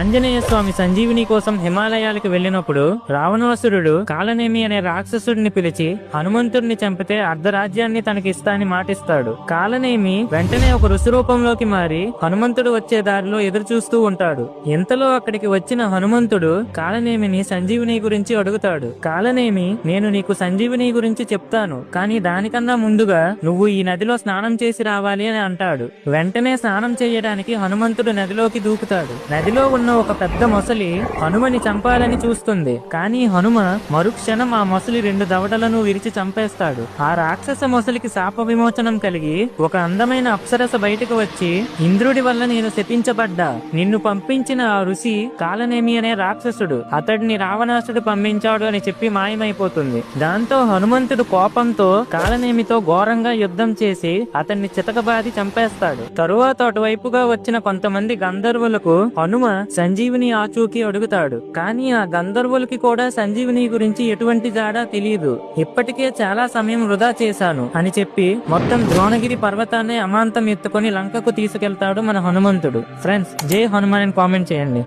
ఆంజనేయ స్వామి సంజీవిని కోసం హిమాలయాలకు వెళ్ళినప్పుడు రావణాసురుడు కాలనేమి అనే రాక్షసుడిని పిలిచి హనుమంతుడిని చంపితే అర్ధరాజ్యాన్ని తనకిస్తా అని మాటిస్తాడు. కాలనేమి వెంటనే ఒక ఋషి రూపంలోకి మారి హనుమంతుడు వచ్చే దారిలో ఎదురు చూస్తూ ఉంటాడు. ఇంతలో అక్కడికి వచ్చిన హనుమంతుడు కాలనేమిని సంజీవిని గురించి అడుగుతాడు. కాలనేమి, నేను నీకు సంజీవిని గురించి చెప్తాను, కానీ దానికన్నా ముందుగా నువ్వు ఈ నదిలో స్నానం చేసి రావాలి అని అంటాడు. వెంటనే స్నానం చేయడానికి హనుమంతుడు నదిలోకి దూకుతాడు. నదిలో ఉన్న ఒక పెద్ద మొసలి హనుమని చంపాలని చూస్తుంది. కానీ హనుమ మరుక్షణం ఆ మొసలి 2 దవడలను విరిచి చంపేస్తాడు. ఆ రాక్షస మొసలికి శాప విమోచనం కలిగి ఒక అందమైన అప్సరస బయటకు వచ్చి, ఇంద్రుడి వల్ల నేను శపించబడ్డా, నిన్ను పంపించిన ఆ ఋషి కాలనేమి అనే రాక్షసుడు, అతడిని రావణాసుడు పంపించాడు అని చెప్పి మాయమైపోతుంది. దాంతో హనుమంతుడు కోపంతో కాలనేమితో ఘోరంగా యుద్ధం చేసి అతన్ని చితకబాది చంపేస్తాడు. తరువాత అటువైపుగా వచ్చిన కొంతమంది గంధర్వులకు హనుమ సంజీవిని ఆచూకీ అడుగుతాడు. కానీ ఆ గంధర్వులకి కూడా సంజీవిని గురించి ఎటువంటి జాడా తెలియదు. ఇప్పటికే చాలా సమయం వృధా చేశాను అని చెప్పి మొత్తం ద్రోణగిరి పర్వతాన్ని అమాంతం ఎత్తుకొని లంకకు తీసుకెళ్తాడు మన హనుమంతుడు. ఫ్రెండ్స్, జై హనుమాన్ అని కామెంట్ చేయండి.